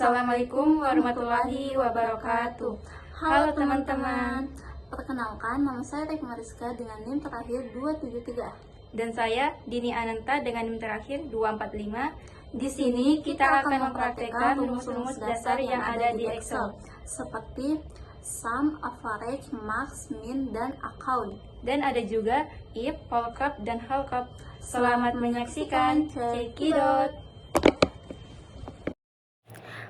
Assalamualaikum warahmatullahi wabarakatuh. Halo teman-teman. Perkenalkan, nama saya Rekma Rizka dengan NIM terakhir 273. Dan saya Dini Ananta dengan NIM terakhir 245. Di sini kita akan mempraktekkan rumus-rumus dasar yang ada di Excel, seperti sum, average, max, min, dan account. Dan ada juga if, VLOOKUP, dan HLOOKUP. Selamat menyaksikan. Cekidot.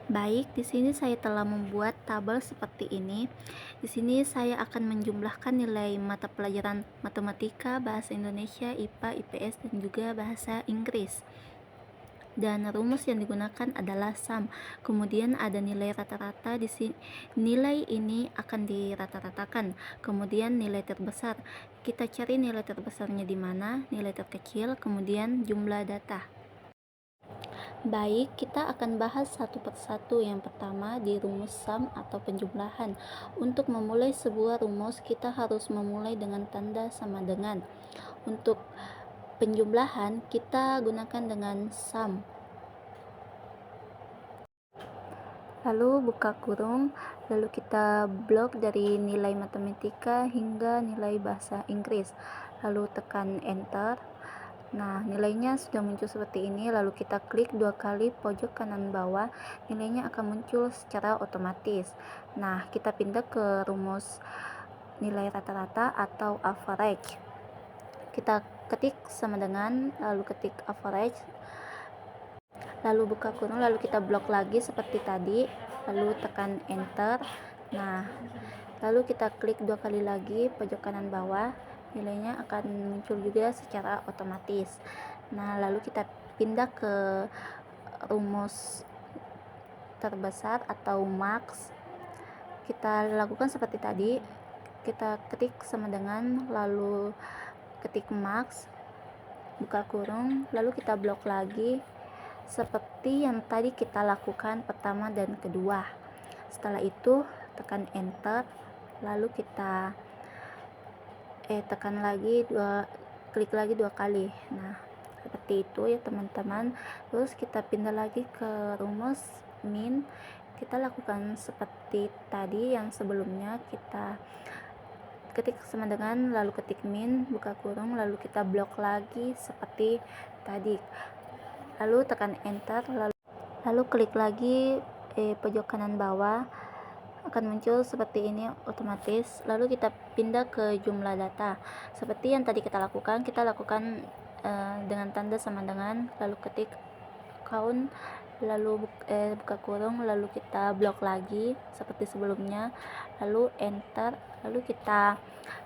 Baik, di sini saya telah membuat tabel seperti ini. Di sini saya akan menjumlahkan nilai mata pelajaran matematika, bahasa Indonesia, IPA, IPS, dan juga bahasa Inggris. Dan rumus yang digunakan adalah sum. Kemudian ada nilai rata-rata di sini. Nilai ini akan dirata-ratakan. Kemudian nilai terbesar. Kita cari nilai terbesarnya di mana, nilai terkecil, kemudian jumlah data. Baik, kita akan bahas satu persatu. Yang pertama di rumus sum atau penjumlahan. Untuk memulai sebuah rumus, kita harus memulai dengan tanda sama dengan. Untuk penjumlahan, kita gunakan dengan sum. Lalu buka kurung, lalu kita blok dari nilai matematika hingga nilai bahasa Inggris. Lalu tekan enter. Nah, nilainya sudah muncul seperti ini. Lalu kita klik 2 kali pojok kanan bawah, nilainya akan muncul secara otomatis. Nah, kita pindah ke rumus nilai rata-rata atau average. Kita ketik sama dengan, lalu ketik average, lalu buka kurung, lalu kita blok lagi seperti tadi, lalu tekan enter. Nah, lalu kita klik 2 kali lagi pojok kanan bawah, nilainya akan muncul juga secara otomatis. Nah, lalu kita pindah ke rumus terbesar atau max. Kita lakukan seperti tadi, kita ketik sama dengan, lalu ketik max, buka kurung, lalu kita blok lagi seperti yang tadi kita lakukan pertama dan kedua. Setelah itu tekan enter, lalu kita tekan lagi klik lagi 2 kali. Nah, seperti itu ya teman-teman. Terus kita pindah lagi ke rumus min. Kita lakukan seperti tadi yang sebelumnya, kita ketik sama dengan, lalu ketik min, buka kurung, lalu kita blok lagi seperti tadi, lalu tekan enter, lalu klik lagi pojok kanan bawah, akan muncul seperti ini otomatis. Lalu kita pindah ke jumlah data seperti yang tadi kita lakukan dengan tanda sama dengan, lalu ketik count, lalu buka kurung, lalu kita blok lagi seperti sebelumnya, lalu enter, lalu kita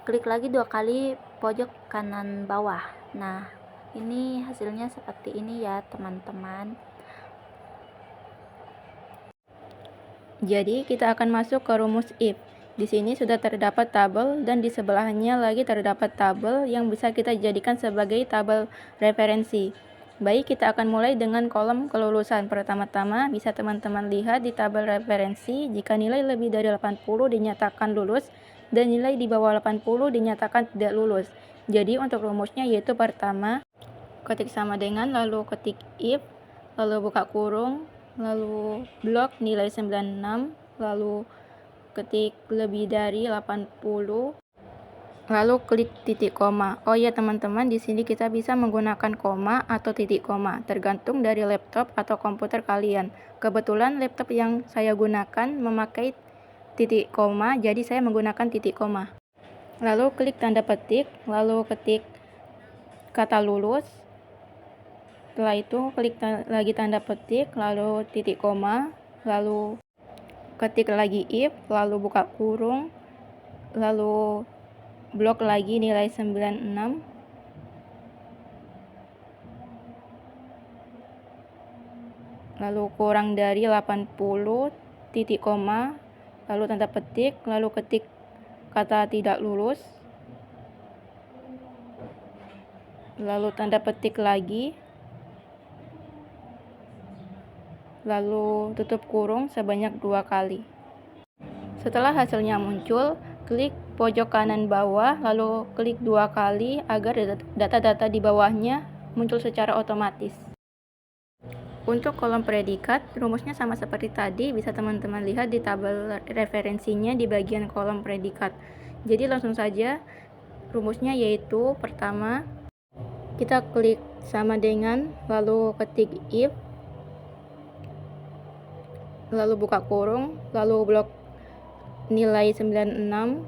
klik lagi 2 kali pojok kanan bawah. Nah, ini hasilnya seperti ini ya teman-teman. Jadi kita akan masuk ke rumus if. Di sini sudah terdapat tabel dan di sebelahnya lagi terdapat tabel yang bisa kita jadikan sebagai tabel referensi. Baik, kita akan mulai dengan kolom kelulusan. Pertama-tama bisa teman-teman lihat di tabel referensi, jika nilai lebih dari 80 dinyatakan lulus dan nilai di bawah 80 dinyatakan tidak lulus. Jadi untuk rumusnya yaitu pertama, ketik sama dengan, lalu ketik if, lalu buka kurung, lalu blok nilai 96, lalu ketik lebih dari 80, lalu klik titik koma. Oh ya teman-teman, di sini kita bisa menggunakan koma atau titik koma, tergantung dari laptop atau komputer kalian. Kebetulan laptop yang saya gunakan memakai titik koma, jadi saya menggunakan titik koma. Lalu klik tanda petik, lalu ketik kata lulus. Setelah itu klik lagi tanda petik, lalu titik koma, lalu ketik lagi if, lalu buka kurung, lalu blok lagi nilai 96, lalu kurang dari 80, titik koma, lalu tanda petik, lalu ketik kata tidak lulus, lalu tanda petik lagi, lalu tutup kurung sebanyak 2 kali. Setelah hasilnya muncul, klik pojok kanan bawah, lalu klik 2 kali agar data-data di bawahnya muncul secara otomatis. Untuk kolom predikat, rumusnya sama seperti tadi, bisa teman-teman lihat di tabel referensinya di bagian kolom predikat. Jadi langsung saja, rumusnya yaitu pertama, kita klik sama dengan, lalu ketik if, lalu buka kurung, lalu blok nilai 96,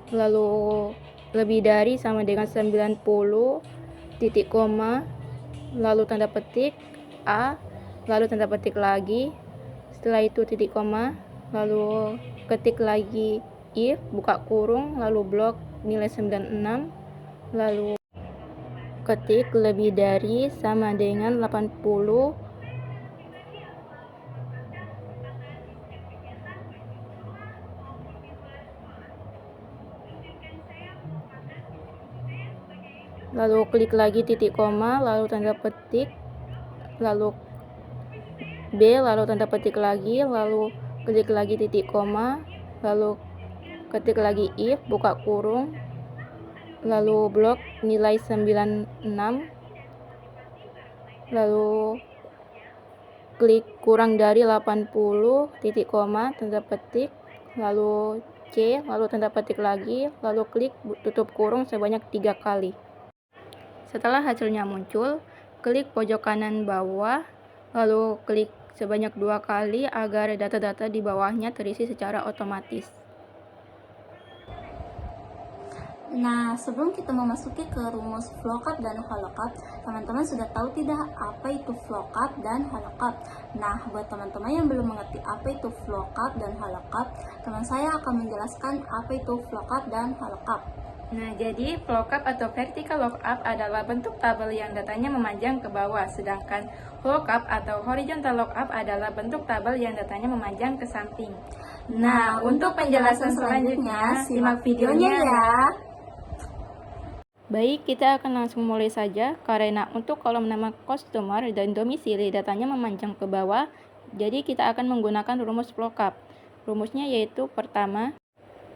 lalu lebih dari sama dengan 90, titik koma, lalu tanda petik A, lalu tanda petik lagi, setelah itu titik koma, lalu ketik lagi if, buka kurung, lalu blok nilai 96, lalu ketik lebih dari sama dengan 80, lalu klik lagi titik koma, lalu tanda petik, lalu B, lalu tanda petik lagi, lalu klik lagi titik koma, lalu ketik lagi if, buka kurung, lalu blok nilai 96, lalu klik kurang dari 80, titik koma, tanda petik, lalu C, lalu tanda petik lagi, lalu klik tutup kurung sebanyak 3 kali. Setelah hasilnya muncul, klik pojok kanan bawah, lalu klik sebanyak 2 kali agar data-data di bawahnya terisi secara otomatis. Nah, sebelum kita memasuki ke rumus VLOOKUP dan VLOOKUP, teman-teman sudah tahu tidak apa itu VLOOKUP dan VLOOKUP? Nah, buat teman-teman yang belum mengerti apa itu VLOOKUP dan VLOOKUP, teman saya akan menjelaskan apa itu VLOOKUP dan VLOOKUP. Nah, jadi VLOOKUP atau Vertical Lookup adalah bentuk tabel yang datanya memanjang ke bawah, sedangkan VLOOKUP atau Horizontal Lookup adalah bentuk tabel yang datanya memanjang ke samping. Nah, untuk penjelasan selanjutnya, simak videonya ya. Baik, kita akan langsung mulai saja, karena untuk kolom nama customer dan domisili datanya memanjang ke bawah, jadi kita akan menggunakan rumus VLOOKUP. Rumusnya yaitu pertama,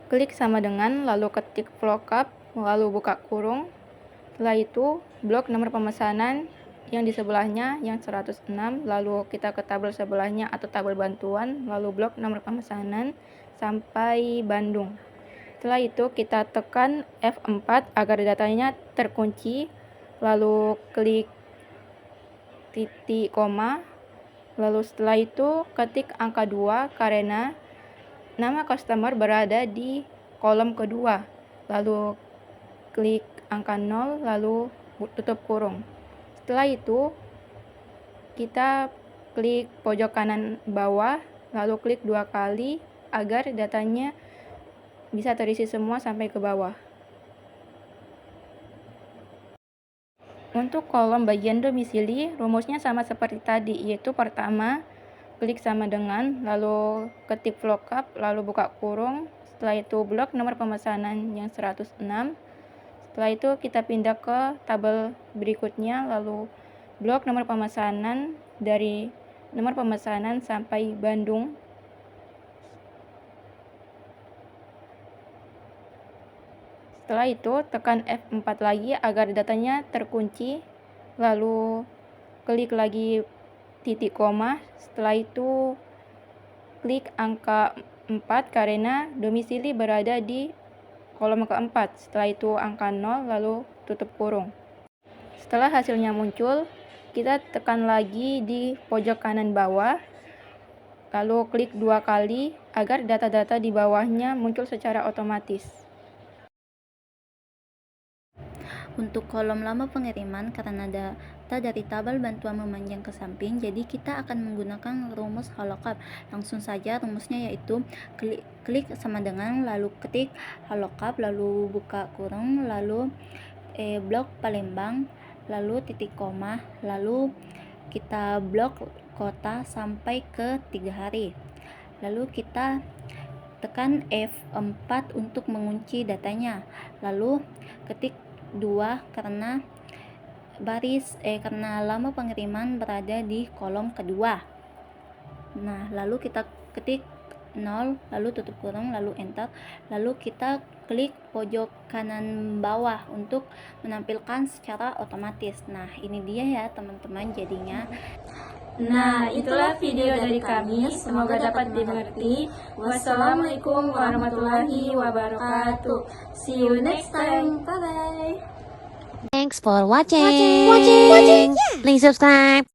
klik sama dengan, lalu ketik VLOOKUP, lalu buka kurung. Setelah itu, blok nomor pemesanan yang di sebelahnya yang 106, lalu kita ke tabel sebelahnya atau tabel bantuan, lalu blok nomor pemesanan sampai Bandung. Setelah itu, kita tekan F4 agar datanya terkunci, lalu klik titik koma, lalu setelah itu ketik angka 2 karena nama customer berada di kolom kedua, lalu klik angka 0, lalu tutup kurung. Setelah itu, kita klik pojok kanan bawah, lalu klik 2 kali agar datanya bisa terisi semua sampai ke bawah. Untuk kolom bagian domisili, rumusnya sama seperti tadi, yaitu pertama, klik sama dengan, lalu ketik VLOOKUP, lalu buka kurung, setelah itu blok nomor pemesanan yang 106, setelah itu kita pindah ke tabel berikutnya, lalu blok nomor pemesanan dari nomor pemesanan sampai Bandung. Setelah itu tekan F4 lagi agar datanya terkunci, lalu klik lagi titik koma, setelah itu klik angka 4 karena domisili berada di kolom keempat, setelah itu angka 0, lalu tutup kurung. Setelah hasilnya muncul, kita tekan lagi di pojok kanan bawah, lalu klik 2 kali agar data-data di bawahnya muncul secara otomatis. Untuk kolom lama pengiriman, karena data dari tabel bantuan memanjang ke samping, jadi kita akan menggunakan rumus VLOOKUP. Langsung saja rumusnya yaitu klik sama dengan, lalu ketik VLOOKUP, lalu buka kurung, lalu blok Palembang, lalu titik koma, lalu kita blok kota sampai ke 3 hari. Lalu kita tekan F4 untuk mengunci datanya, lalu ketik 2 karena karena lama pengiriman berada di kolom kedua. Nah, lalu kita ketik 0, lalu tutup kurung, lalu enter, lalu kita klik pojok kanan bawah untuk menampilkan secara otomatis. Nah, ini dia ya teman-teman jadinya. Nah, itulah video dari kami. Semoga dapat dimengerti. Wassalamualaikum warahmatullahi wabarakatuh. See you next time. Bye-bye. Thanks for watching. Please subscribe.